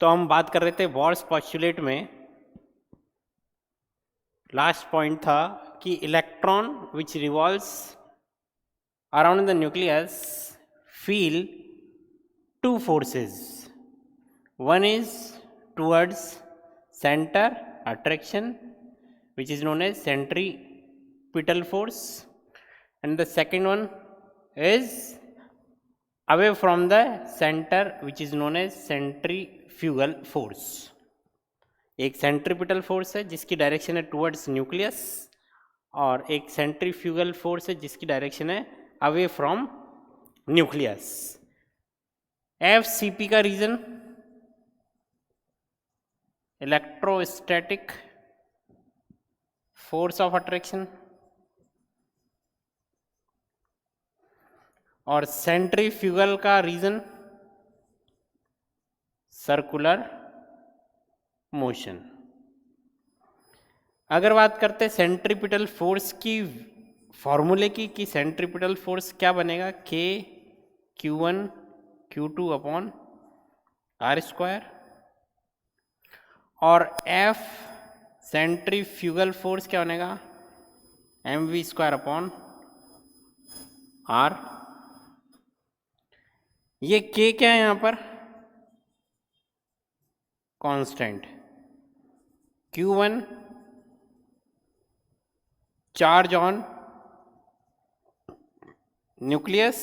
तो हम बात कर रहे थे बोर्स पॉस्टुलेट में, लास्ट पॉइंट था कि electron which revolves around the nucleus feel two forces. One is towards center attraction, which is known as centripetal force, and the second one is away from the center, which is known as centrifugal force. एक centripetal force है जिसकी direction है towards nucleus, और एक centrifugal force है जिसकी direction है away from nucleus. FCP का reason electrostatic force of attraction, और सेंट्रीफ्यूगल का रीजन सर्कुलर मोशन. अगर बात करते हैं सेंट्रीपिटल फोर्स की फॉर्मूले की कि सेंट्रीपिटल फोर्स क्या बनेगा, K Q1 Q2 upon R square, और F सेंट्रीफ्यूगल फोर्स क्या बनेगा, mv स्क्वायर अपॉन आर. ये K क्या है यहाँ पर, constant. Q1 charge on nucleus,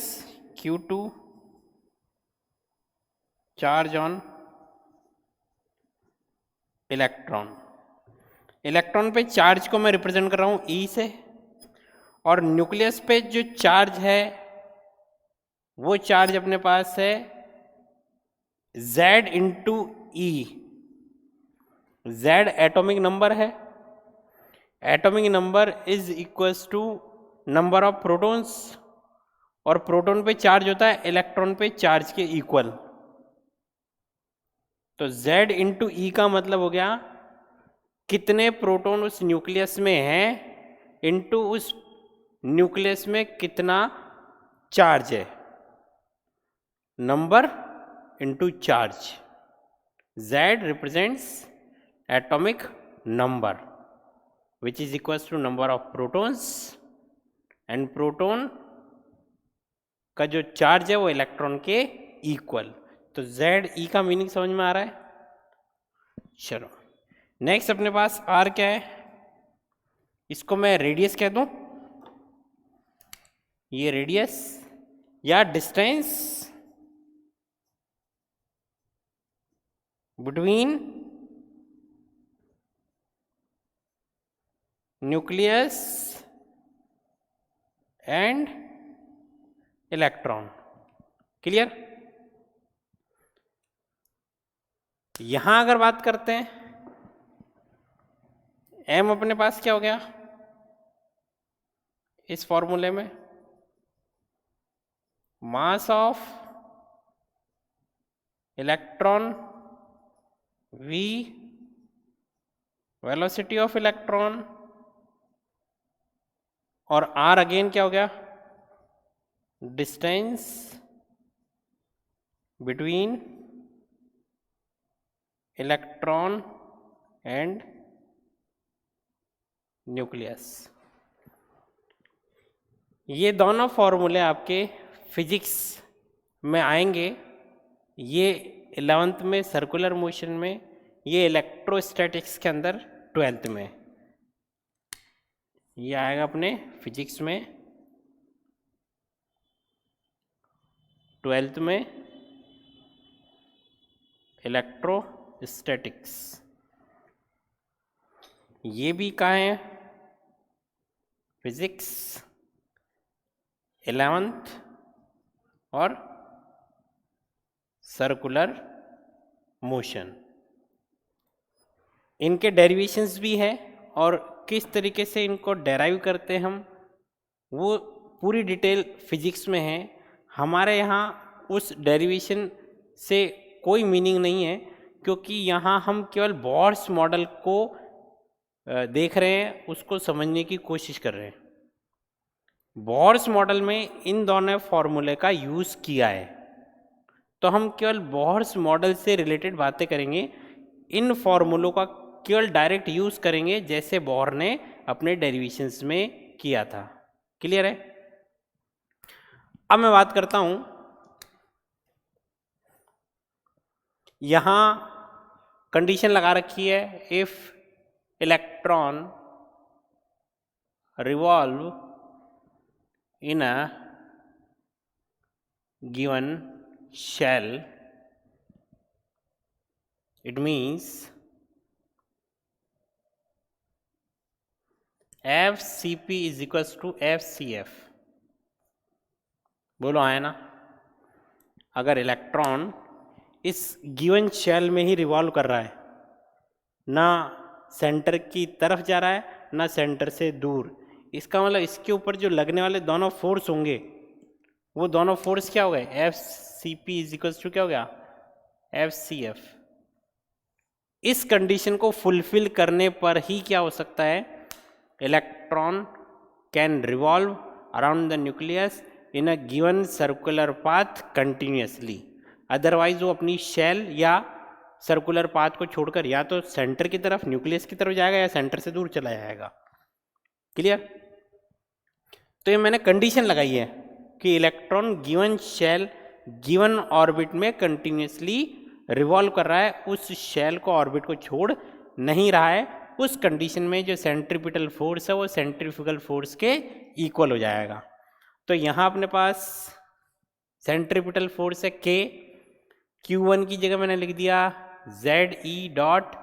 Q2 charge on electron. Electron पे चार्ज को मैं रिप्रेजेंट कर रहा हूँ E से, और न्यूक्लियस पे जो चार्ज है वो चार्ज अपने पास है Z into E. Z atomic number है. Atomic number is equals to number of protons, और प्रोटॉन पे चार्ज होता है इलेक्ट्रॉन पे चार्ज के इक्वल. तो Z इंटू E का मतलब हो गया कितने प्रोटॉन उस न्यूक्लियस में हैं इंटू उस न्यूक्लियस में कितना चार्ज है. Number into charge. Z represents atomic number which is equals to number of protons, and proton का जो चार्ज है वो इलेक्ट्रॉन के इक्वल. तो Z E का मीनिंग समझ में आ रहा है. चलो नेक्स्ट अपने पास R क्या है, इसको मैं रेडियस कह दूं. ये रेडियस या distance between nucleus and electron. Clear. यहां अगर बात करते हैं M अपने पास क्या हो गया इस फॉर्मूले में, mass of electron V velocity of electron, और R अगेन क्या हो गया, distance between electron and nucleus. ये दोनों फॉर्मूले आपके फिजिक्स में आएंगे. ये 11th में सर्कुलर मोशन में, ये इलेक्ट्रोस्टैटिक्स के अंदर 12th में. ये आएगा अपने फिजिक्स में 12th में, इलेक्ट्रोस्टैटिक्स. ये भी कहाँ है, फिजिक्स 11th और सर्कुलर मोशन. इनके डेरिवेशंस भी है, और किस तरीके से इनको डेराइव करते हम वो पूरी डिटेल फिजिक्स में है. हमारे यहाँ उस डेरिवेशन से कोई मीनिंग नहीं है, क्योंकि यहाँ हम केवल बोर्स मॉडल को देख रहे हैं, उसको समझने की कोशिश कर रहे हैं. बोर्स मॉडल में इन दोनों फॉर्मूले का यूज़ किया है. तो हम केवल बोहर्स मॉडल से रिलेटेड बातें करेंगे, इन फॉर्मूलों का केवल डायरेक्ट यूज़ करेंगे जैसे बोहर ने अपने डेरिवेशंस में किया था। क्लियर है? अब मैं बात करता हूं, यहां कंडीशन लगा रखी है, if electron revolve in a given shell, it means FCP is equals to FCF। बोलो आया ना? अगर इलेक्ट्रॉन इस गिवन शेल में ही रिवॉल्व कर रहा है, ना सेंटर की तरफ जा रहा है ना सेंटर से दूर, इसका मतलब इसके ऊपर जो लगने वाले दोनों फोर्स होंगे वो दोनों फोर्स क्या हो गए? FCP इज इक्वल्स टू क्या हो गया? FCF। इस कंडीशन को फुलफिल करने पर ही क्या हो सकता है? Electron can revolve around the nucleus in a given circular path continuously. Otherwise वो अपनी शेल या सर्कुलर पाथ को छोड़कर या तो सेंटर की तरफ, न्यूक्लियस की तरफ जाएगा या सेंटर से दूर चला जाएगा। क्लियर? तो ये मैंने कंडीशन लगाई है कि electron given shell given orbit में कंटिन्यूसली रिवॉल्व कर रहा है, उस शेल को ऑर्बिट को छोड़ नहीं रहा है। उस कंडीशन में जो सेंट्रीपिटल फोर्स है वो सेंट्रीफ्यूगल फोर्स के इक्वल हो जाएगा। तो यहाँ अपने पास सेंट्रीपिटल फोर्स है K, Q1 की जगह मैंने लिख दिया ZE डॉट,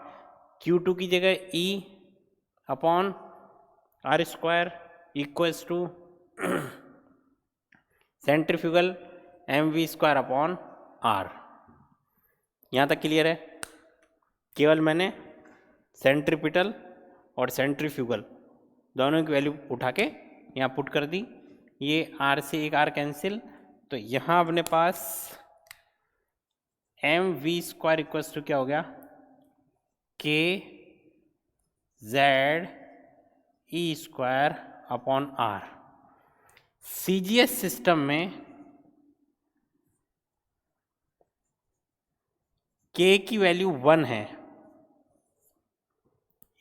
Q2 की जगह E upon R square equals to centrifugal MV square upon R। यहाँ तक क्लियर है? केवल मैंने सेंट्रीपिटल और सेंट्रीफ्यूगल दोनों की वैल्यू उठा के यहाँ पुट कर दी। ये R से एक R कैंसिल, तो यहाँ अपने पास MV स्क्वायर इक्वल्स टू क्या हो गया? K Z E square upon R। CGS system में K की वैल्यू 1 है,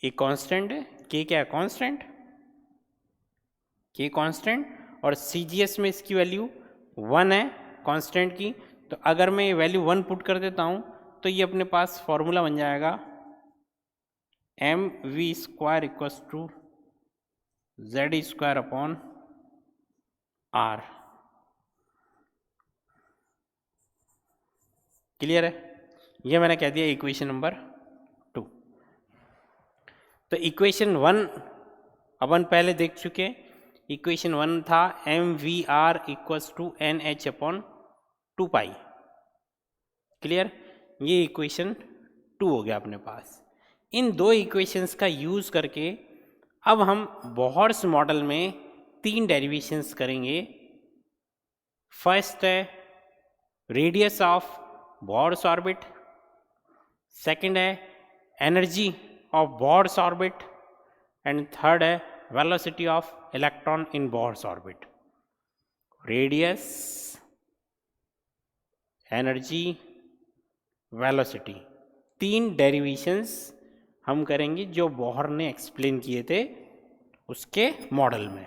ये कांस्टेंट है। K क्या है? कांस्टेंट। K कांस्टेंट, और CGS में इसकी वैल्यू 1 है कांस्टेंट की। तो अगर मैं ये वैल्यू 1 पुट कर देता हूँ तो ये अपने पास फॉर्मूला बन जाएगा MV square equals to ZE square upon R। Clear है? ये मैंने कह दिया इक्वेशन नंबर 2। तो इक्वेशन 1 अपन पहले देख चुके। इक्वेशन 1 था MVR equals to NH upon 2 pi. Clear? ये इक्वेशन 2 हो गया अपने पास। इन दो इक्वेशंस का यूज़ करके अब हम बोहर्स मॉडल में 3 डेरिवेशंस करेंगे। फर्स्ट है radius of Bohr's orbit, second है energy of Bohr's orbit, and third है velocity of electron in Bohr's orbit. Radius, energy, velocity, 3 derivations हम करेंगे जो बोहर ने एक्सप्लेन किए थे उसके मॉडल में।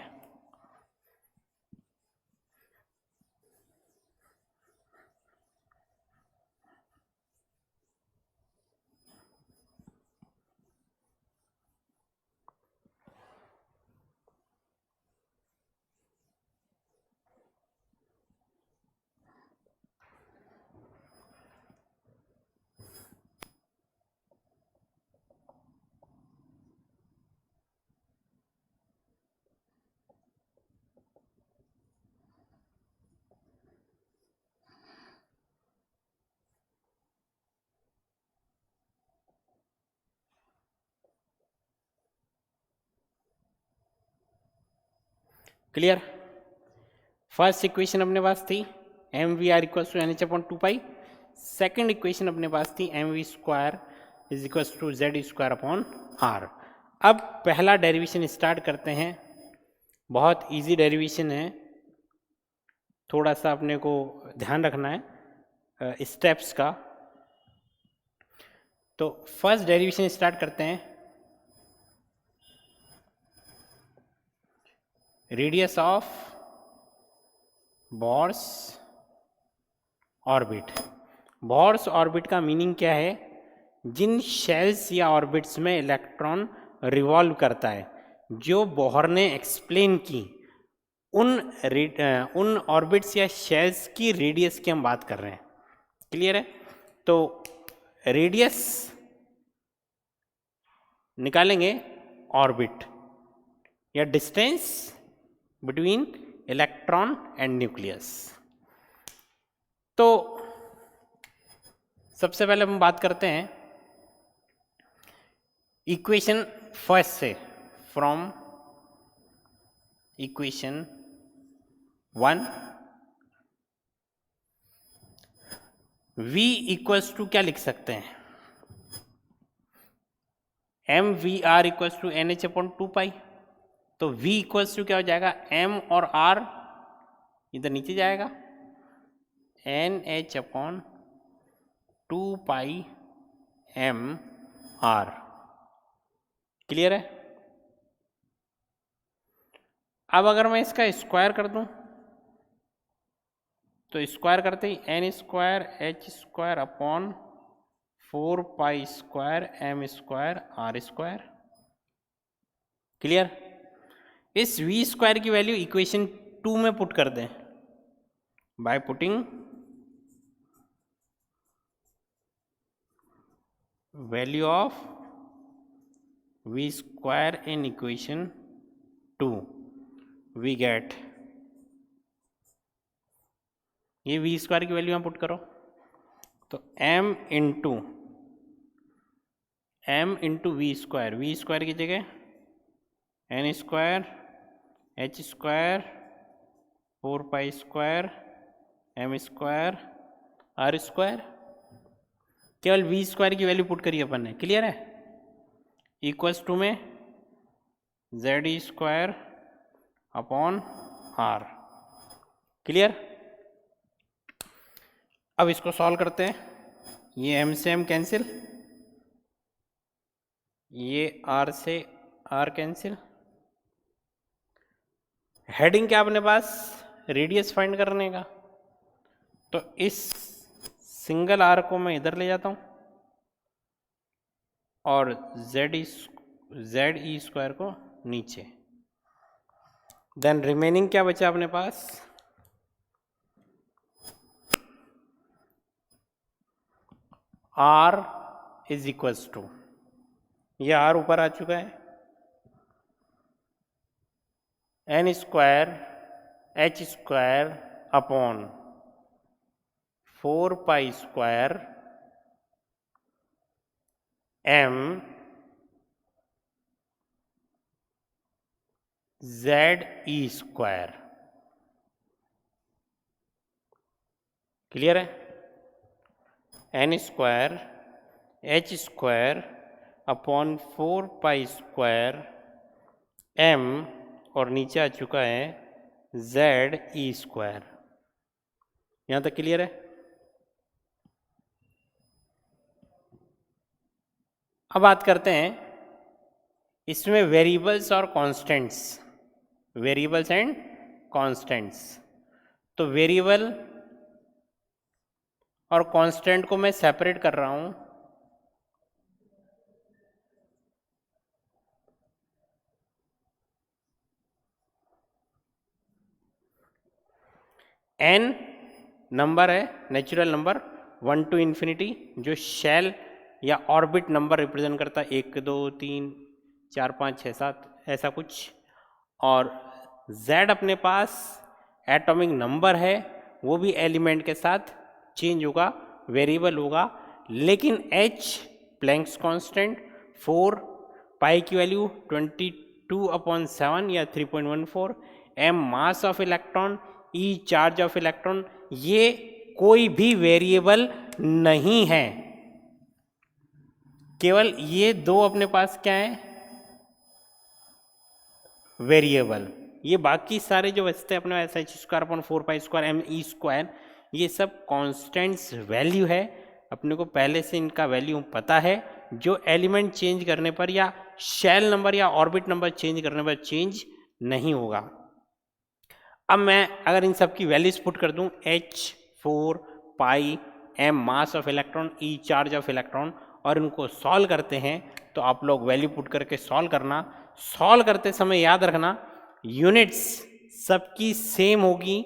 क्लियर? फर्स्ट इक्वेशन अपने पास थी MVR equals to NH upon 2 pi. Second equation अपने पास थी MV square is equals to ZE square upon R। अब पहला डेरिवेशन स्टार्ट करते हैं। बहुत इजी डेरिवेशन है, थोड़ा सा अपने को ध्यान रखना है। स्टेप्स का। तो फर्स्ट डेरिवेशन स्टार्ट करते हैं। Radius of Bohr's orbit. Bohr's orbit का मीनिंग क्या है? जिन शेल्स या ऑर्बिट्स में इलेक्ट्रॉन रिवॉल्व करता है, जो बोहर ने एक्सप्लेन की, उन ऑर्बिट्स या शेल्स की रेडियस की हम बात कर रहे हैं। क्लियर है? तो रेडियस निकालेंगे ऑर्बिट या distance between electron and nucleus. तो सबसे पहले हम बात करते हैं इक्वेशन फर्स्ट से, from equation 1 V equals to क्या लिख सकते हैं? M V R equals to N H upon 2 pi. तो V इक्वल्स टू क्या हो जाएगा? M और R इधर नीचे जाएगा, एन एच अपॉन 2 पाई M R। क्लियर है? अब अगर मैं इसका स्क्वायर कर दूं, तो स्क्वायर करते ही n square h square upon 4 pi square m square r square. Clear? इस v स्क्वायर की वैल्यू इक्वेशन 2 में पुट कर दें by putting value of v square in equation 2, we get, ये v स्क्वायर की वैल्यू यहाँ पुट करो, तो m इंटू वी स्क्वायर की जगह n square h square 4 pi square m square r square. केवल वी स्क्वायर की वैल्यू पुट करिए अपन ने। क्लियर है? इक्वल्स टू में जेड ई स्क्वायर अपॉन आर। क्लियर? अब इसको सॉल्व करते हैं। ये m से m कैंसिल, ये r से r कैंसिल। हेडिंग क्या अपने पास? रेडियस फाइंड करने का। तो इस सिंगल r को मैं इधर ले जाता हूं और जेड ई स्क्वायर को नीचे। देन रिमेनिंग क्या बचा अपने पास? r इज इक्वल्स टू, ये r ऊपर आ चुका है, n square h square upon 4 pi square m z ई स्क्वायर। क्लियर है? N square h square upon 4 pi square m और नीचे आ चुका है जेड ई स्क्वायर। यहां तक क्लियर है? अब बात करते हैं इसमें वेरिएबल्स और कांस्टेंट्स, वेरिएबल्स एंड कांस्टेंट्स। तो वेरिएबल और कांस्टेंट को मैं सेपरेट कर रहा हूं। n नंबर है, नेचुरल नंबर 1 to इन्फिनिटी, जो शेल या ऑर्बिट नंबर रिप्रेजेंट करता है, 1 2 3 4 5 6 7 ऐसा कुछ। और z अपने पास एटॉमिक नंबर है, वो भी एलिमेंट के साथ चेंज होगा, वेरिएबल होगा। लेकिन h प्लैंक्स कांस्टेंट 4, पाई की वैल्यू 22/7 या 3.14, m mass of electron, e charge of electron, ये कोई भी वेरिएबल नहीं है। केवल ये दो अपने पास क्या है? वेरिएबल। ये बाकी सारे जो बचते हैं अपने H square upon 4 pi square M E square, ये सब कांस्टेंट्स वैल्यू है, अपने को पहले से इनका वैल्यू पता है, जो एलिमेंट चेंज करने पर या शेल नंबर या ऑर्बिट नंबर चेंज करने पर चेंज नहीं होगा। अब मैं अगर इन सब की वैल्यूज पुट कर दूं, h4 pi m mass of electron, e charge of electron, और इनको सॉल्व करते हैं, तो आप लोग वैल्यू पुट करके सॉल्व करना। सॉल्व करते समय याद रखना यूनिट्स सबकी सेम होगी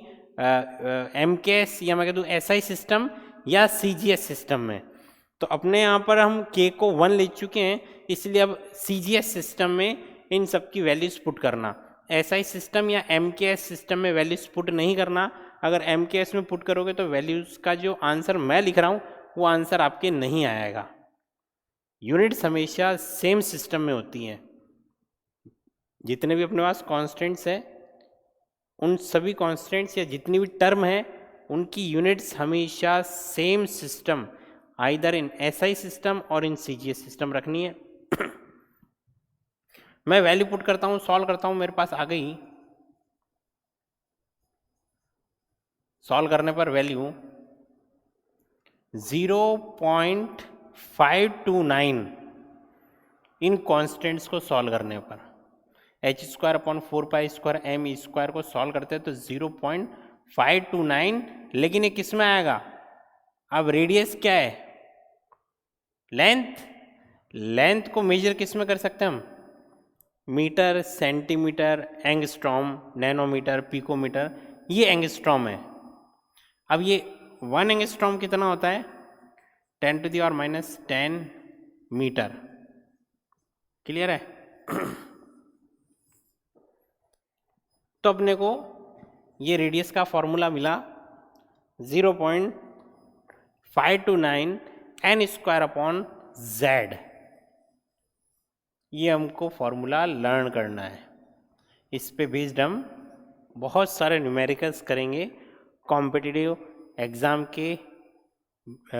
MKS या मैं कह दूँ SI सिस्टम या CGS सिस्टम में। तो अपने यहाँ पर हम K को 1 ले चुके हैं, इसलिए अब CGS सिस्टम में इन सब की वैल्यूज पुट करना। SI सिस्टम या MKS सिस्टम में वैल्यूज पुट नहीं करना। अगर MKS में पुट करोगे तो वैल्यूज का जो आंसर मैं लिख रहा हूँ वो आंसर आपके नहीं आएगा। यूनिट्स हमेशा सेम सिस्टम में होती हैं। जितने भी अपने पास कॉन्स्टेंट्स हैं, उन सभी कॉन्स्टेंट्स या जितनी भी टर्म है उनकी यूनिट्स हमेशा same system, either in SI system और इन CGS सिस्टम रखनी है। मैं वैल्यू पुट करता हूँ, सॉल्व करता हूँ, मेरे पास आ गई। सॉल्व करने पर वैल्यू 0.529 इन कॉन्स्टेंट्स को सॉल्व करने पर, h²/4π² को सॉल्व करते हैं तो 0.529, लेकिन ये किस में आएगा? अब रेडियस क्या है? लेंथ को मेजर किस में कर सकते हैं हम? Metre, centimetre, angstrom, nanometre, picometre, ये एंगस्ट्रॉम है। अब ये 1 एंगस्ट्रॉम कितना होता है? 10⁻⁻10 मीटर। क्लियर है? तो अपने को ये रेडियस का फॉर्मूला मिला 0.529 n²/z। ये हमको फॉर्मूला लर्न करना है। इस पे बेस्ड हम बहुत सारे न्यूमेरिकल्स करेंगे कॉम्पिटिटिव एग्ज़ाम के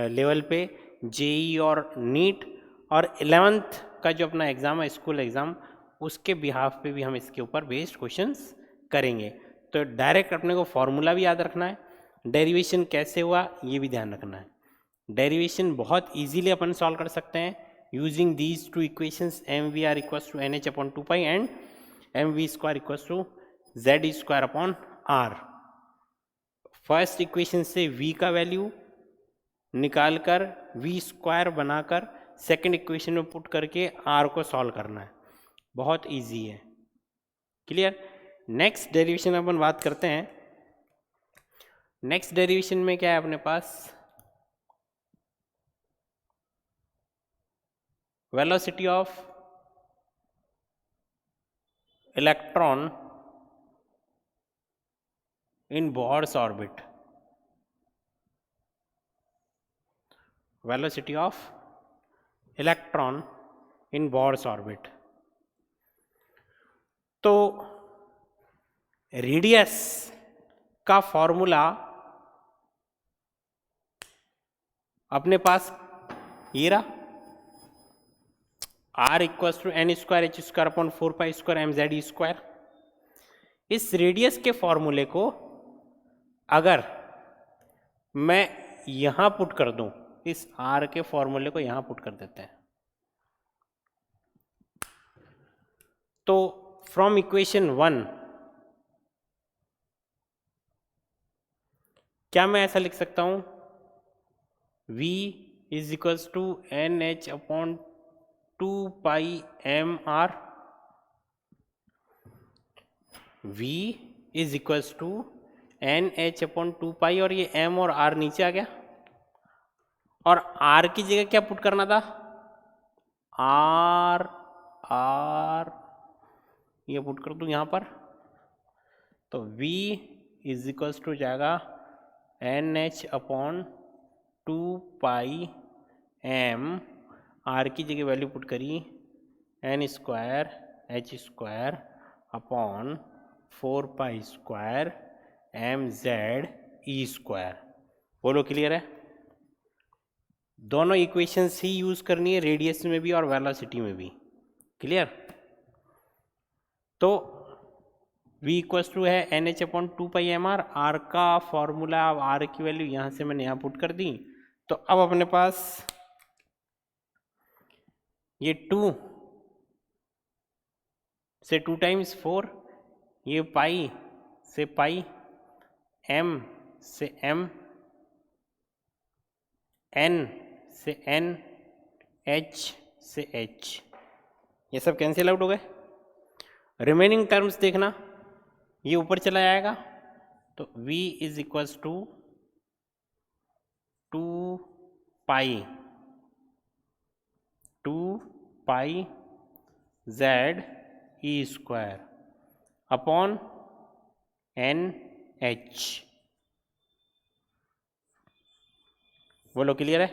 लेवल पे, JEE और नीट, और 11th का जो अपना एग्ज़ाम है स्कूल एग्ज़ाम, उसके बिहाफ पे भी हम इसके ऊपर बेस्ड क्वेश्चंस करेंगे। तो डायरेक्ट अपने को फॉर्मूला भी याद रखना है, डेरिवेशन कैसे हुआ ये भी ध्यान रखना है। डेरिवेशन बहुत इजीली अपन सॉल्व कर सकते हैं using these two equations, mvr = nh/2π and mv² = z²/r। First equation से v का वैल्यू निकालकर v² बनाकर सेकंड इक्वेशन में पुट करके r को सॉल्व करना है। बहुत इजी है। क्लियर? नेक्स्ट डेरिवेशन अपन बात करते हैं। नेक्स्ट डेरिवेशन में क्या है अपने पास? Velocity of electron in Bohr's orbit. Velocity of electron in Bohr's orbit. तो रेडियस का फॉर्मूला अपने पास ये रहा, r = n²h²/4π²mze²। इस रेडियस के फॉर्मूले को अगर मैं यहां पुट कर दूं, इस r के फॉर्मूले को यहां पुट कर देते हैं, तो फ्रॉम इक्वेशन 1 क्या मैं ऐसा लिख सकता हूं? v = nh/2πmr। v = nh/2π, और ये m और r नीचे आ गया, और r की जगह क्या पुट करना था? r ये पुट कर दूं यहाँ पर, तो v = जाएगा nh/2πm, r की जगह वैल्यू पुट करी n²h²/4π²mze²। बोलो क्लियर है? दोनों इक्वेशंस ही यूज करनी है, रेडियस में भी और वेलोसिटी में भी। क्लियर? तो v इक्वल्स टू है NH/2πmr। r का फॉर्मूला, अब r की वैल्यू यहाँ से मैंने यहाँ पुट कर दी। तो अब अपने पास ये 2 से 2 टाइम्स 4, ये पाई से पाई, m से m, n से n, h से h, ये सब कैंसिल आउट हो गए। रिमेनिंग टर्म्स देखना, ये ऊपर चला जाएगा। तो v is equals to 2 pi z e square upon n h। बोलो क्लियर है?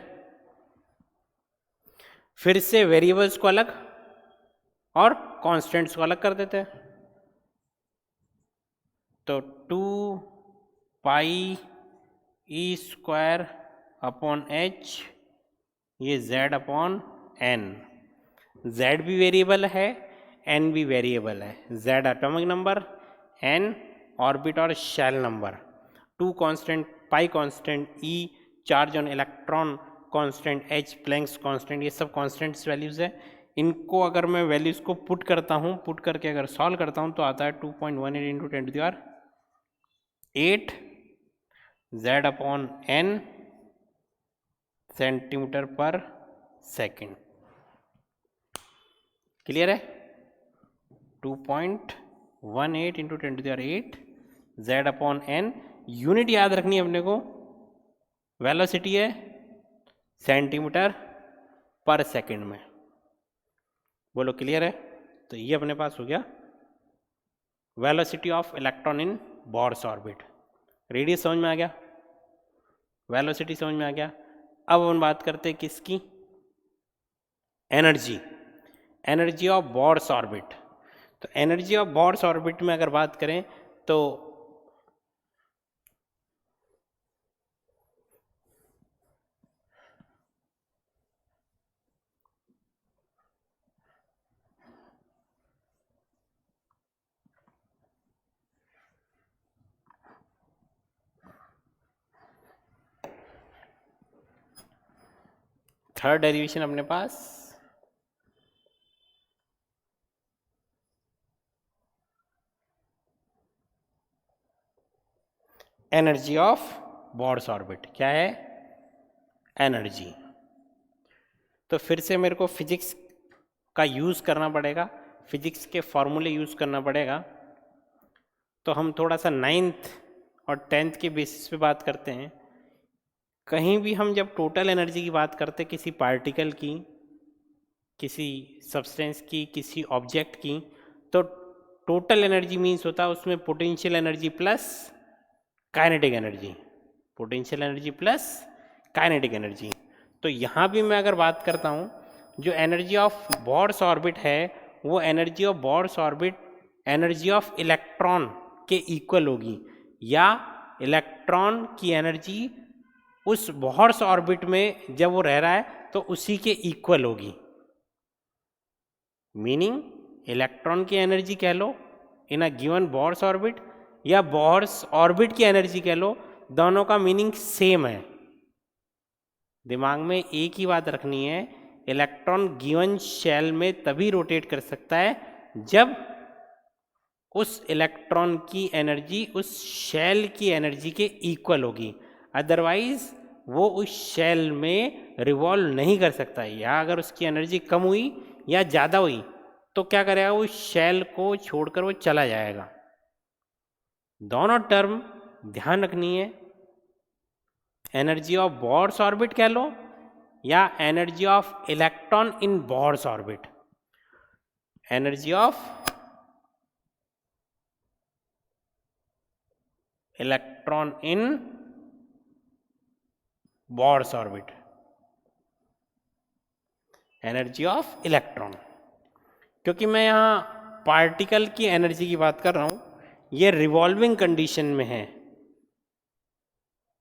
फिर से वेरिएबल्स को अलग और कांस्टेंट्स को अलग कर देते हैं। तो 2 pi e square upon h, ये z अपॉन n। z भी वेरिएबल है, n भी वेरिएबल है। z atomic number, n orbit और shell number, 2 constant, pi constant, e charge on electron constant, h Planck's constant, ये सब कांस्टेंट्स वैल्यूज़ है। इनको अगर मैं वैल्यूज़ को पुट करता हूँ, पुट करके अगर सॉल्व करता हूँ तो आता है 2.18 into 10⁸ z upon n centimetre पर सेकेंड। क्लियर है? 2.18 into 10⁸ z upon n। Unit याद रखनी है अपने को, वेलोसिटी है सेंटीमीटर पर सेकेंड में। बोलो क्लियर है? तो ये अपने पास हो गया velocity of electron in Bohr's orbit. Radius समझ में आ गया, वेलोसिटी समझ में आ गया। अब हम बात करते हैं किसकी? Energy, energy of Bohr's orbit. तो एनर्जी ऑफ बोर्स ऑर्बिट में अगर बात करें तो थर्ड डेरिवेशन अपने पास एनर्जी ऑफ बोर्स ऑर्बिट। क्या है? एनर्जी। तो फिर से मेरे को फिजिक्स का यूज़ करना पड़ेगा, फिजिक्स के फॉर्मूले यूज़ करना पड़ेगा। तो हम थोड़ा सा 9th और 10th के बेसिस पे बात करते हैं। कहीं भी हम जब टोटल एनर्जी की बात करते हैं, किसी पार्टिकल की, किसी सब्सटेंस की, किसी ऑब्जेक्ट की, तो टोटल एनर्जी मीन्स होता है उसमें potential energy plus kinetic energy, potential energy plus kinetic energy. तो यहाँ भी मैं अगर बात करता हूँ, जो एनर्जी ऑफ बोर्स ऑर्बिट है वो energy of Bohr's orbit energy of electron के इक्वल होगी, या इलेक्ट्रॉन की एनर्जी उस बोर्स ऑर्बिट में जब वो रह रहा है तो उसी के इक्वल होगी। मीनिंग इलेक्ट्रॉन की एनर्जी कह लो इन अ गिवन बोर्स ऑर्बिट, या बोर्स ऑर्बिट की एनर्जी कह लो, दोनों का मीनिंग सेम है। दिमाग में एक ही बात रखनी है, इलेक्ट्रॉन गिवन शेल में तभी रोटेट कर सकता है जब उस इलेक्ट्रॉन की एनर्जी उस शेल की एनर्जी के इक्वल होगी, अदरवाइज वो उस शेल में रिवॉल्व नहीं कर सकता। या अगर उसकी एनर्जी कम हुई या ज़्यादा हुई तो क्या करेगा, उस शेल को छोड़कर वो चला जाएगा। दोनों टर्म ध्यान रखनी है, एनर्जी ऑफ बोर्स ऑर्बिट कह लो या energy of electron in Bohr's orbit. Energy of electron in Bohr's orbit, energy of electron. क्योंकि मैं यहाँ पार्टिकल की एनर्जी की बात कर रहा हूँ, ये रिवॉल्विंग कंडीशन में है,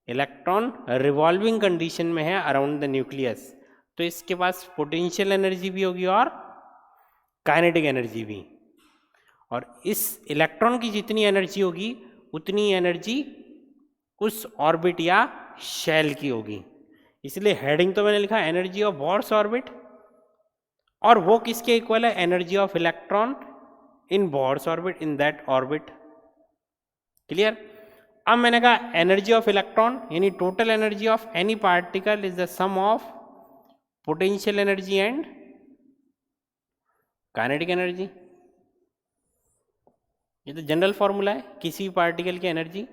इलेक्ट्रॉन रिवॉल्विंग कंडीशन में है अराउंड द न्यूक्लियस, तो इसके पास पोटेंशियल एनर्जी भी होगी और काइनेटिक एनर्जी भी। और इस इलेक्ट्रॉन की जितनी एनर्जी होगी उतनी एनर्जी उस ऑर्बिट या शेल की होगी। इसलिए हेडिंग तो मैंने लिखा एनर्जी ऑफ बोर्स ऑर्बिट, और वो किसके इक्वल है? Energy of electron in Bohr's orbit in that orbit. Clear? अब मैंने कहा एनर्जी ऑफ इलेक्ट्रॉन यानी total energy of any particle is the sum of potential energy and kinetic energy. ये तो जनरल फॉर्मूला है, किसी भी पार्टिकल की एनर्जी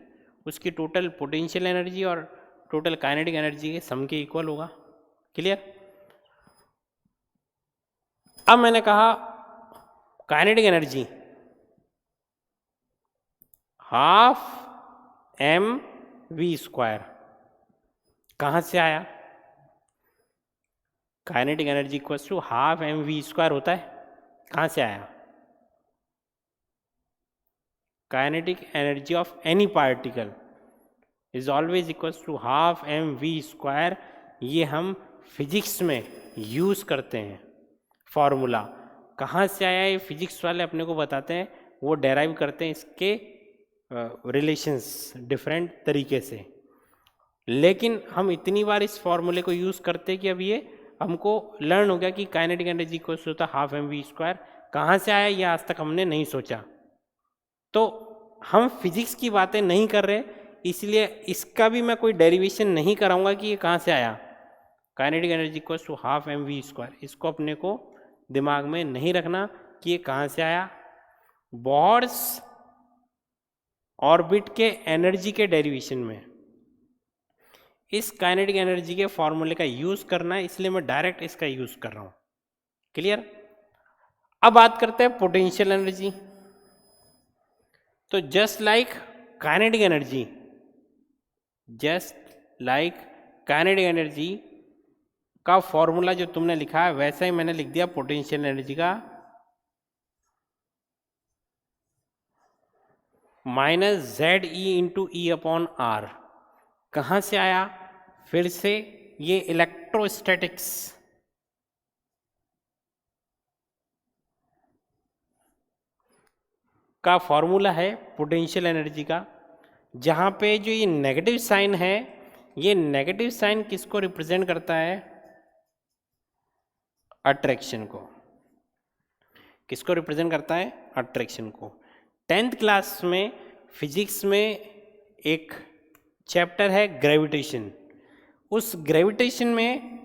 उसकी टोटल पोटेंशियल एनर्जी और टोटल काइनेटिक एनर्जी के सम के इक्वल होगा। क्लियर? अब मैंने कहा kinetic energy half M V square कहाँ से आया? Kinetic energy equals to half M V square होता है, कहाँ से आया? Kinetic energy of any particle is always equals to half M V square. ये हम फिजिक्स में यूज़ करते हैं फॉर्मूला। कहाँ से आया ये फिजिक्स वाले अपने को बताते हैं, वो डेराइव करते हैं इसके रिलेशंस डिफरेंट तरीके से। लेकिन हम इतनी बार इस फॉर्मूले को यूज़ करते हैं कि अब ये हमको लर्न हो गया कि काइनेटिक एनर्जी को होता हाफ एम वी स्क्वायर। कहाँ से आया ये आज तक हमने नहीं सोचा। तो हम फिजिक्स की बातें नहीं कर रहे, इसलिए इसका भी मैं कोई डेरिवेशन नहीं कराऊंगा कि ये कहाँ से आया। काइनेटिक एनर्जी को to half M V square, इसको अपने को दिमाग में नहीं रखना कि ये कहाँ से आया। बोर्स ऑर्बिट के एनर्जी के डेरिवेशन में इस काइनेटिक एनर्जी के फॉर्मूले का यूज़ करना है, इसलिए मैं डायरेक्ट इसका यूज़ कर रहा हूँ। क्लियर? अब बात करते हैं पोटेंशियल एनर्जी। तो जस्ट लाइक काइनेटिक एनर्जी, का फॉर्मूला जो तुमने लिखा है वैसा ही मैंने लिख दिया पोटेंशियल एनर्जी का, minus Z E into E upon R. कहाँ से आया? फिर से ये इलेक्ट्रोस्टैटिक्स का फॉर्मूला है पोटेंशियल एनर्जी का, जहाँ पे जो ये नेगेटिव साइन है, ये नेगेटिव साइन किसको रिप्रेजेंट करता है? अट्रैक्शन को। किसको रिप्रेजेंट करता है? अट्रैक्शन को। 10th क्लास में फिजिक्स में एक चैप्टर है ग्रेविटेशन। उस ग्रेविटेशन में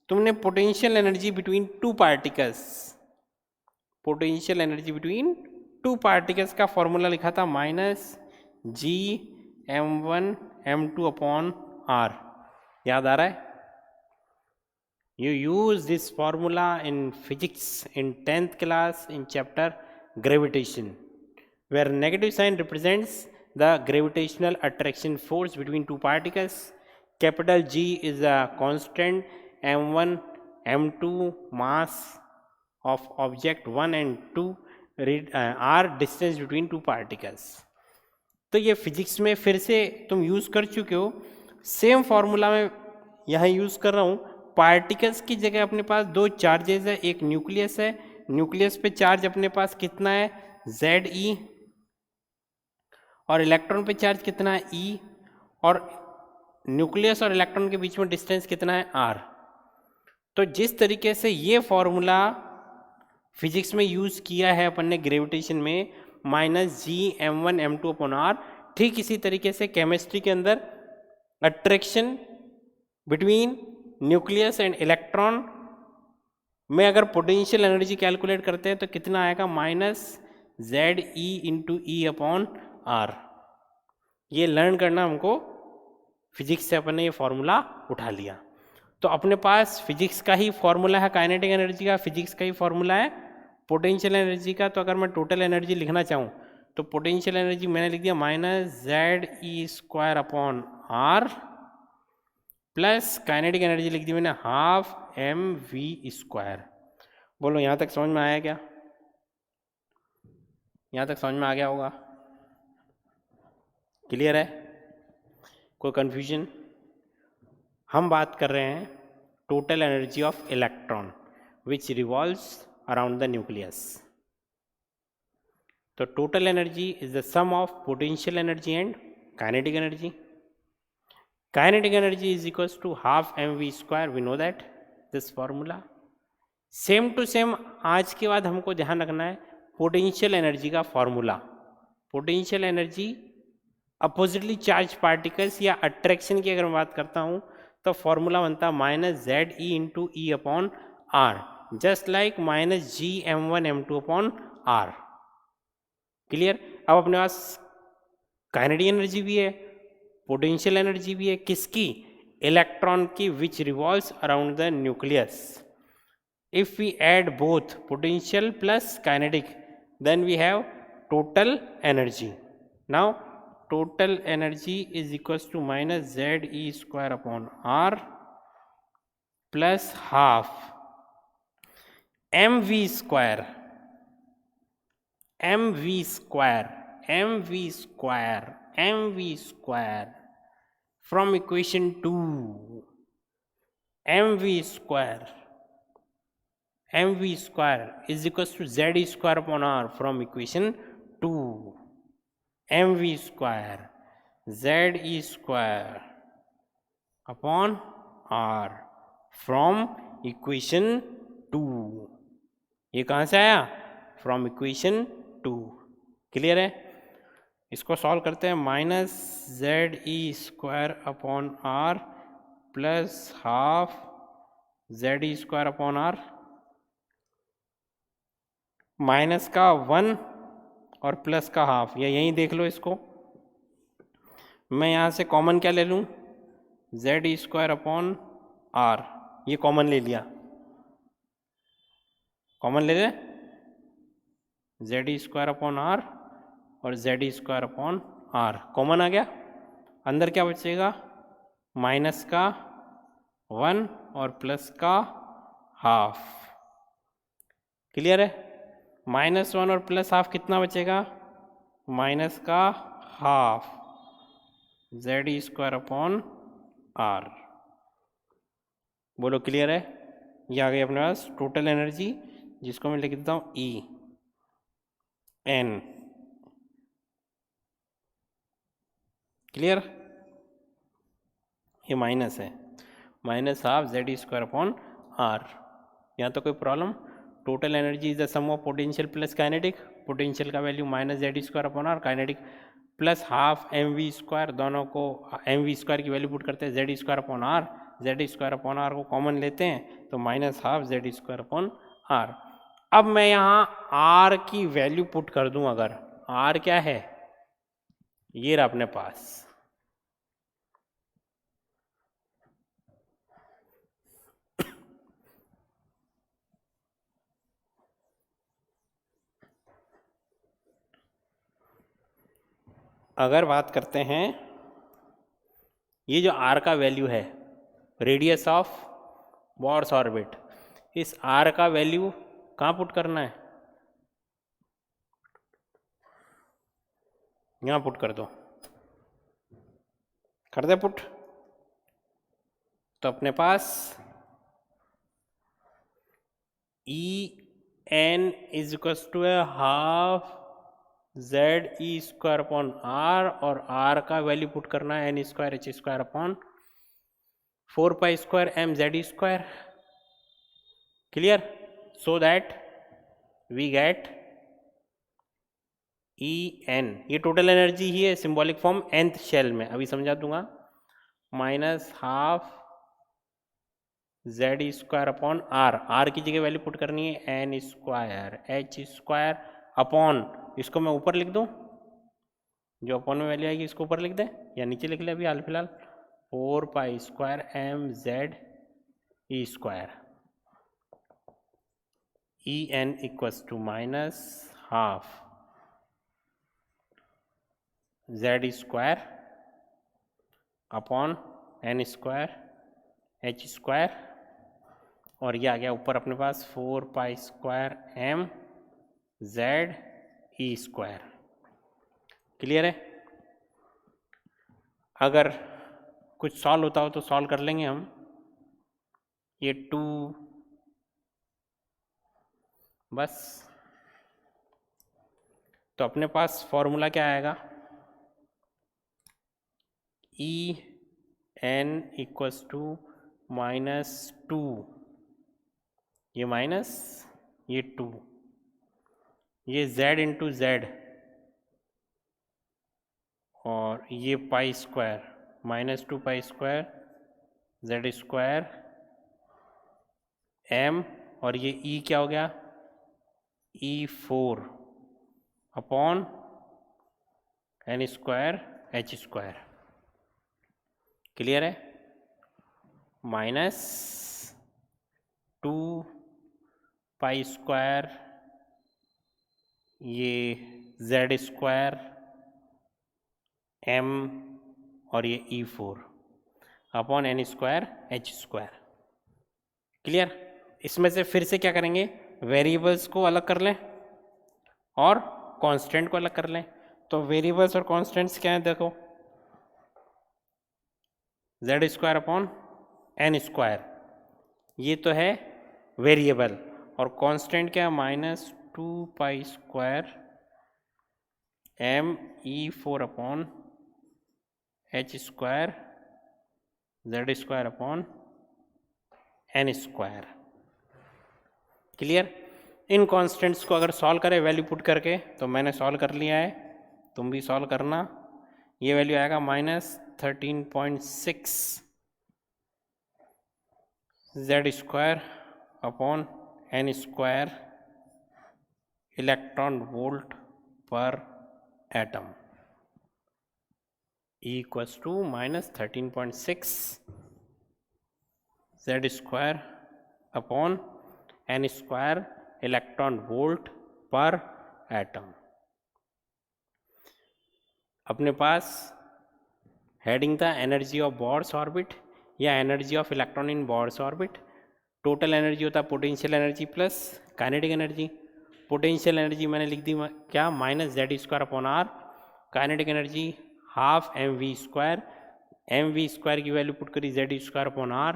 तुमने potential energy between two particles का फॉर्मूला लिखा था minus ji m1 m2 upon are. याद आ रहा है? You use this formula in physics in 10th class in chapter gravitation, where negative sign represents the gravitational attraction force between two particles. Capital G is a constant, m1 m2 mass of object 1 and 2 are distance between two particles. तो ये physics में फिर से तुम use कर चुके हो, same formula मैं यहाँ यूज़ कर रहा हूँ। पार्टिकल्स की जगह अपने पास दो चार्जेस है, एक न्यूक्लियस है, न्यूक्लियस पे चार्ज अपने पास कितना है? जेड ई, और इलेक्ट्रॉन पे चार्ज कितना है? ई, और न्यूक्लियस और इलेक्ट्रॉन के बीच में डिस्टेंस कितना है? आर। तो जिस तरीके से ये फॉर्मूला फिजिक्स में यूज़ किया है अपन ने ग्रेविटेशन में, minus ji m1 m2 upon are, ठीक इसी तरीके से केमिस्ट्री के अंदर attraction between nucleus and electron में अगर पोटेंशियल एनर्जी कैलकुलेट करते हैं तो कितना आएगा? Minus Z E into E upon R. ये लर्न करना हमको फिजिक्स से अपन ने ये फॉर्मूला उठा लिया। तो अपने पास फिजिक्स का ही फॉर्मूला है काइनेटिक एनर्जी का, फिजिक्स का ही फॉर्मूला है पोटेंशियल एनर्जी का। तो अगर मैं टोटल एनर्जी लिखना चाहूँ तो पोटेंशियल एनर्जी मैंने लिख दिया माइनस जेड ई square upon R, plus kinetic energy लिख दी मैंने हाफ एम वी स्क्वायर। बोलो यहाँ तक समझ में आया क्या? यहाँ तक समझ में आ गया होगा? क्लियर है? कोई कन्फ्यूजन? हम बात कर रहे हैं total energy of electron which revolves around the nucleus. तो total energy is the sum of potential energy and kinetic energy. Kinetic energy is equals to half mv². We know that this formula. Same to same आज के बाद हमको ध्यान रखना है potential energy का formula. Potential energy oppositely charge particles या attraction की अगर मैं बात करता हूँ तो फॉर्मूला बनता है -ZE into E upon R, just like -GM1M2/R. Clear. अब अपने पास काइनेटिक एनर्जी भी है, पोटेंशियल एनर्जी भी है. किसकी? इलेक्ट्रॉन की, which revolves around the nucleus. If we add both potential plus kinetic then we have total energy. Now total energy is equals to -ZE²/R plus half mv² from equation 2. mv² is equals to ZE²/R from equation 2. mv² ZE²/R from equation 2. ये कहाँ से आया? From equation 2. Clear है. इसको solve करते हैं. -ZE²/R plus half ZE²/R. Minus का 1 और प्लस का हाफ, या यहीं देख लो इसको. मैं यहाँ से कॉमन क्या ले लूँ? ZE²/R. ये कॉमन ले लिया. कॉमन ले लें ZE²/R और ZE²/R. कॉमन आ गया. अंदर क्या बचेगा? माइनस का 1 और प्लस का हाफ. क्लियर है. -1 और प्लस हाफ कितना बचेगा? माइनस का हाफ ZE²/R. बोलो क्लियर है. ये आ गई अपने पास टोटल एनर्जी, जिसको मैं लिख देता हूँ EN. क्लियर. ये माइनस है, -हाफ ZE²/R. यहाँ तो कोई problem. Total energy is the sum of potential plus kinetic. Potential का value -ZE²/R, kinetic plus half mv². दोनों को mv² की वैल्यू पुट करते हैं ZE²/R. ZE²/R को कॉमन लेते हैं तो -हाफ ZE²/R. अब मैं यहाँ R की वैल्यू पुट कर दूँ. अगर R क्या है? ये रहा अपने पास. अगर बात करते हैं ये जो R का वैल्यू है, रेडियस ऑफ बोर्स ऑर्बिट, इस R का वैल्यू कहाँ पुट करना है? यहाँ पुट कर दो. कर दे पुट. तो अपने पास EN is equals to half ZE²/R और R का वैल्यू पुट करना है N²H²/4π²mZE². Clear. So that we get EN. ये टोटल एनर्जी ही है, सिंबॉलिक फॉर्म nth शेल में. अभी समझा दूंगा. -Half ZE²/R. R की जगह वैल्यू पुट करनी है N²H² अपॉन, इसको मैं ऊपर लिख दूं, जो अपॉन में वैल्यू आएगी इसको ऊपर लिख दे या नीचे लिख ले. अभी हाल फिलहाल 4π²mZE². EN equals to -half ZE² upon N²H². और ये आ गया ऊपर अपने पास 4π²mZE². क्लियर है. अगर कुछ सॉल्व होता हो तो सॉल्व कर लेंगे हम. ये 2 बस. तो अपने पास फॉर्मूला क्या आएगा, ई एन इक्वल्स टू -2, ये माइनस ये 2, ये z इंटू जेड और ये pi square -2 pi square z square m, और ये e क्या हो गया, E4 upon n square h square. Clear है? -2 पाई स्क्वायर ये जेड स्क्वायर m और ये E4 upon n square h square. Clear? इसमें से फिर से क्या करेंगे, वेरिएबल्स को अलग कर लें और कांस्टेंट को अलग कर लें। तो वेरिएबल्स और कांस्टेंट्स क्या हैं, देखो, z square upon n square, ये तो है वेरिएबल, और कांस्टेंट क्या है, -2 pi square m E4 upon h square z square upon n square. Clear? इन कांस्टेंट्स को अगर सॉल्व करें वैल्यू पुट करके, तो मैंने सॉल्व कर लिया है, तुम भी सॉल्व करना। ये वैल्यू आएगा -13.6 Z square upon n square electron volt पर atom, equals to -13.6 Z square upon n square electron volt पर एटम। अपने पास हेडिंग था एनर्जी ऑफ बोर्स ऑर्बिट या energy of electron in Bohr's orbit. Total energy होता है potential energy plus kinetic energy. Potential energy मैंने लिख दी क्या, -z square upon r। Kinetic energy half mv square, mv square की value put करी z square upon r,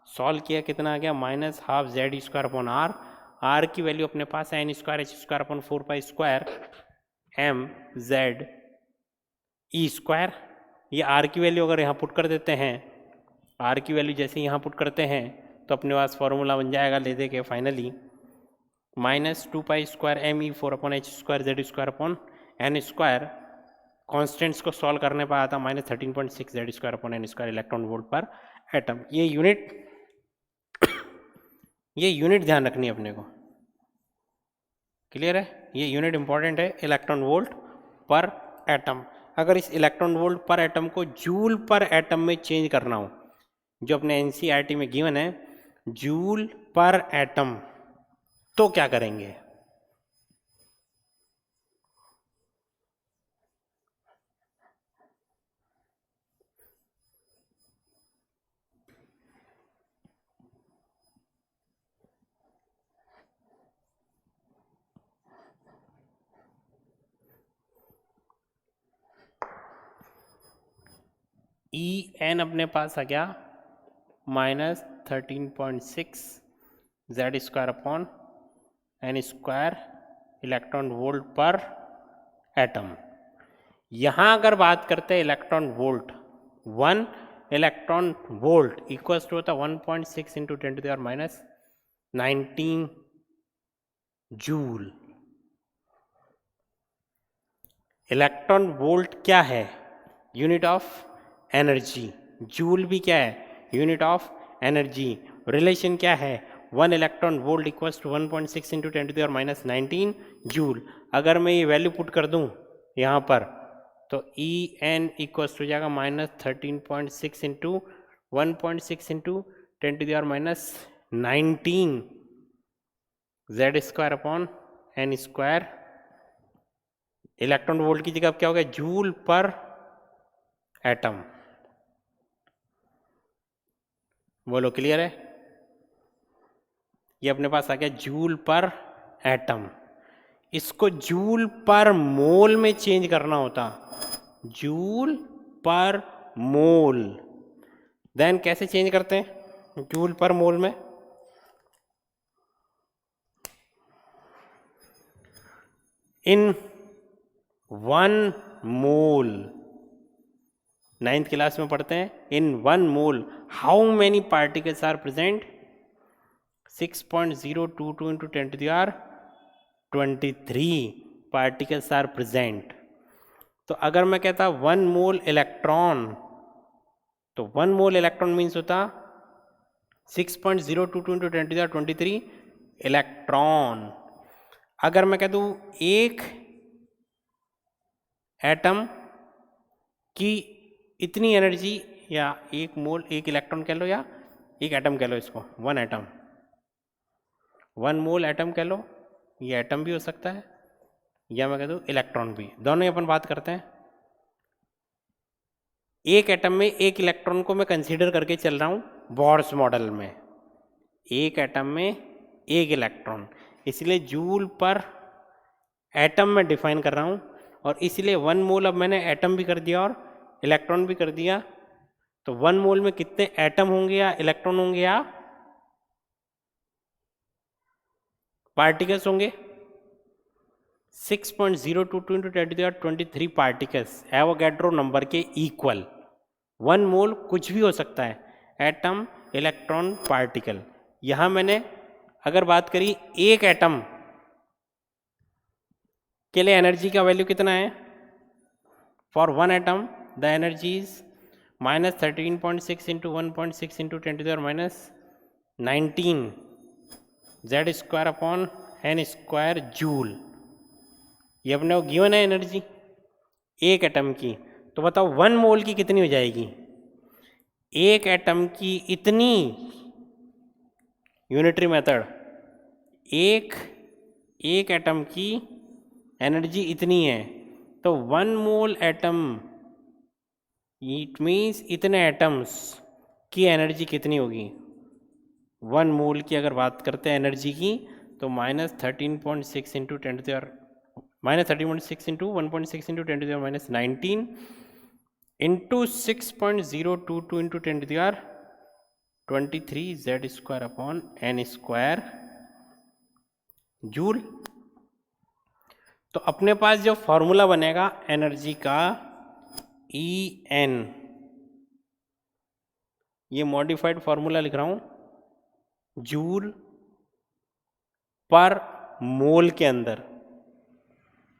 solve किया कितना आ गया, -12 z square upon r। r की वैल्यू अपने पास है n square h square upon 4 pi square m z ई square. ये r की वैल्यू अगर यहाँ पुट कर देते हैं, r की वैल्यू जैसे यहाँ पुट करते हैं तो अपने पास फॉर्मूला बन जाएगा, ले दे के finally -2 pi square m E4 upon h square z square upon n square. Constants को सॉल्व करने पर आता -13.6 Z square upon n square electron volt पर एटम। ये यूनिट ध्यान रखनी है अपने को। क्लियर है? ये यूनिट इंपॉर्टेंट है, इलेक्ट्रॉन वोल्ट पर एटम। अगर इस इलेक्ट्रॉन वोल्ट पर एटम को जूल पर एटम में चेंज करना हो, जो अपने एनसीईआरटी में गिवन है, जूल पर एटम, तो क्या करेंगे? ई एन अपने पास आ गया -13.6 Z square upon N square electron volt पर एटम। यहाँ अगर बात करते हैं electron volt, 1 electron volt equals to होता 1.6 इंटू 10⁻19 जूल। इलेक्ट्रॉन वोल्ट क्या है? Unit of energy. जूल भी क्या है? Unit of energy. रिलेशन क्या है? 1 electron volt equals to 1.6 into 10⁻19 joule. अगर मैं ये वैल्यू पुट कर दूं यहाँ पर, तो ई एन इक्वल्स टू जाएगा -13.6 into 1.6 into 10⁻19 Z square upon N square. Electron volt की जगह क्या हो गया? जूल पर एटम। बोलो क्लियर है? ये अपने पास आ गया जूल पर एटम। इसको जूल पर मोल में चेंज करना होता, जूल पर मोल। देन कैसे चेंज करते हैं जूल पर मोल में? इन 1 मोल, 9th क्लास में पढ़ते हैं, in 1 mole how many particles are present? 6.022 into 10 to the power 23 particles are present. तो अगर मैं कहता 1 मोल इलेक्ट्रॉन, तो 1 मोल इलेक्ट्रॉन मीन्स होता 6.022 into 10 to the power 23 electron. अगर मैं कह दूँ एक एटम की इतनी एनर्जी, या एक मोल, एक इलेक्ट्रॉन कह लो या एक एटम कह लो, इसको 1 एटम, 1 मोल एटम कह लो, ये एटम भी हो सकता है या मैं कह दूँ इलेक्ट्रॉन भी, दोनों ही अपन बात करते हैं। एक एटम में एक इलेक्ट्रॉन को मैं कंसीडर करके चल रहा हूँ बोर्स मॉडल में, एक एटम में एक इलेक्ट्रॉन, इसलिए जूल पर एटम में डिफाइन कर रहा हूँ, और इसलिए 1 मोल अब मैंने एटम भी कर दिया और इलेक्ट्रॉन भी कर दिया। तो 1 मोल में कितने एटम होंगे या इलेक्ट्रॉन होंगे या पार्टिकल्स होंगे? 6.022 into 10 to the power 23 particles Avogadro number के इक्वल। 1 मोल कुछ भी हो सकता है, एटम, इलेक्ट्रॉन, पार्टिकल। यहाँ मैंने अगर बात करी एक एटम के लिए एनर्जी का वैल्यू कितना है? For 1 atom the energy is -13.6 into 1.6 into 10 to the power -19 Z square upon N square joule. ये अपने को गिवन है एनर्जी एक एटम की। तो बताओ 1 मोल की कितनी हो जाएगी? एक एटम की इतनी, यूनिटरी मेथड, एक एटम की एनर्जी इतनी है, तो 1 मोल एटम, इट मीन्स इतने एटम्स की एनर्जी कितनी होगी? 1 मोल की अगर बात करते हैं एनर्जी की, तो -13.6 into 10 to the power -13.6 into 1.6 into 10 to the power -19 into 6.022 into 10 to the power 23 Z square upon N square joule. तो अपने पास जो फॉर्मूला बनेगा एनर्जी का, ई एन, ये मॉडिफाइड फॉर्मूला लिख रहा हूं, जूल पर मोल के अंदर,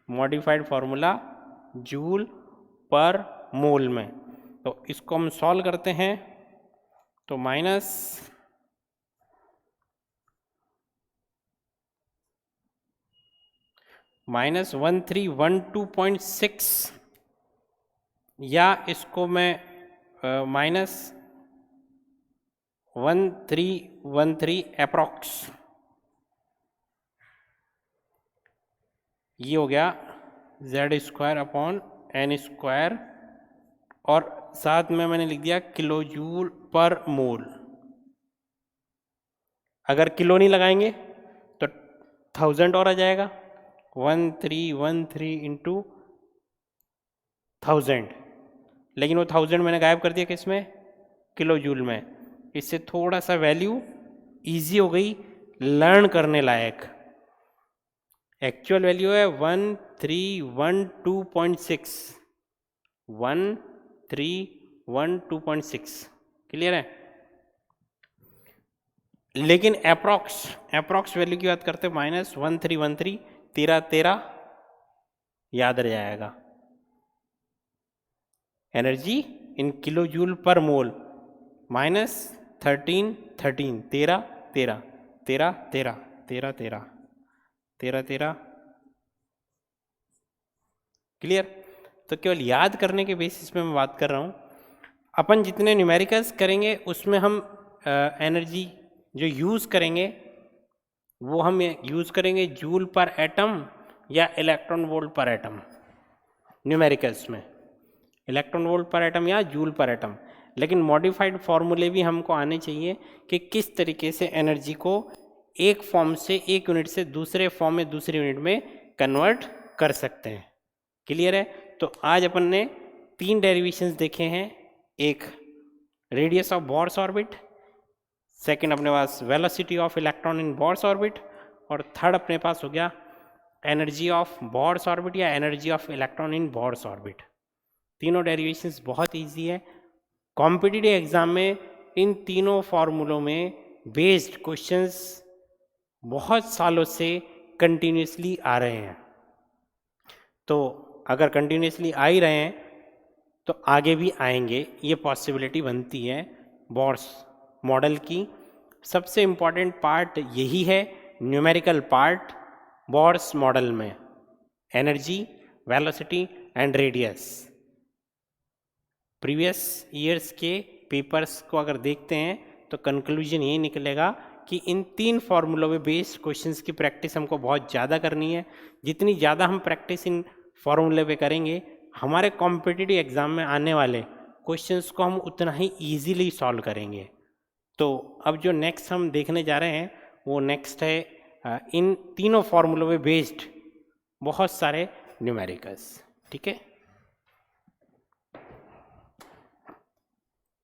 मॉडिफाइड फॉर्मूला जूल पर मोल में। तो इसको हम सॉल्व करते हैं, तो -1312.6, या इसको मैं -1313 अप्रॉक्स, ये हो गया Z square upon N square, और साथ में मैंने लिख दिया किलो जूल पर मोल। अगर किलो नहीं लगाएंगे तो 1000 और आ जाएगा, 1313 इंटू 1000, लेकिन वो 1000 मैंने गायब कर दिया किस में? किलो जूल में। इससे थोड़ा सा वैल्यू इजी हो गई, लर्न करने लायक। एक्चुअल वैल्यू है 1312.6, 1312.6, क्लियर है? लेकिन अप्रॉक्स वैल्यू की बात करते हैं -1313, 13 याद रह जाएगा। एनर्जी इन किलो जूल पर मोल -1313, 13 13 13 13 13 13 13 13, क्लियर? तो केवल याद करने के बेसिस पे मैं बात कर रहा हूँ। अपन जितने न्यूमेरिकल्स करेंगे उसमें हम एनर्जी जो यूज़ करेंगे वो हम यूज़ करेंगे जूल पर एटम या इलेक्ट्रॉन वोल्ट पर एटम। न्यूमेरिकल्स में इलेक्ट्रॉन वोल्ट पर एटम या जूल पर एटम। लेकिन मॉडिफाइड फॉर्मूले भी हमको आने चाहिए कि किस तरीके से एनर्जी को एक फॉर्म से, एक यूनिट से दूसरे फॉर्म में, दूसरी यूनिट में कन्वर्ट कर सकते हैं। क्लियर है? तो आज अपन ने 3 डेरिवेशंस देखे हैं। एक radius of Bohr's orbit, second अपने पास velocity of electron in Bohr's orbit, और थर्ड अपने पास हो गया एनर्जी ऑफ बॉर्स ऑर्बिट या energy of electron in Bohr's orbit. तीनों डेरिवेशंस बहुत इजी है। कॉम्पिटिटिव एग्जाम में इन तीनों फॉर्मूलों में बेस्ड क्वेश्चंस बहुत सालों से कंटिन्यूसली आ रहे हैं। तो अगर कंटिन्यूसली आ ही रहे हैं तो आगे भी आएंगे, ये पॉसिबिलिटी बनती है। बॉर्स मॉडल की सबसे इम्पॉर्टेंट पार्ट यही है, न्यूमेरिकल पार्ट बॉर्स मॉडल में, energy, velocity and radius. Previous years के पेपर्स को अगर देखते हैं तो कंक्लूजन ये निकलेगा कि इन तीन फॉर्मूलों में बेस्ड क्वेश्चंस की प्रैक्टिस हमको बहुत ज़्यादा करनी है। जितनी ज़्यादा हम प्रैक्टिस इन फॉर्मूले पे करेंगे, हमारे कॉम्पिटिटिव एग्ज़ाम में आने वाले क्वेश्चंस को हम उतना ही ईजीली सॉल्व करेंगे। तो अब जो नेक्स्ट हम देखने जा रहे हैं वो नेक्स्ट है इन तीनों फॉर्मूलों में बेस्ड बहुत सारे न्यूमेरिकल्स। ठीक है।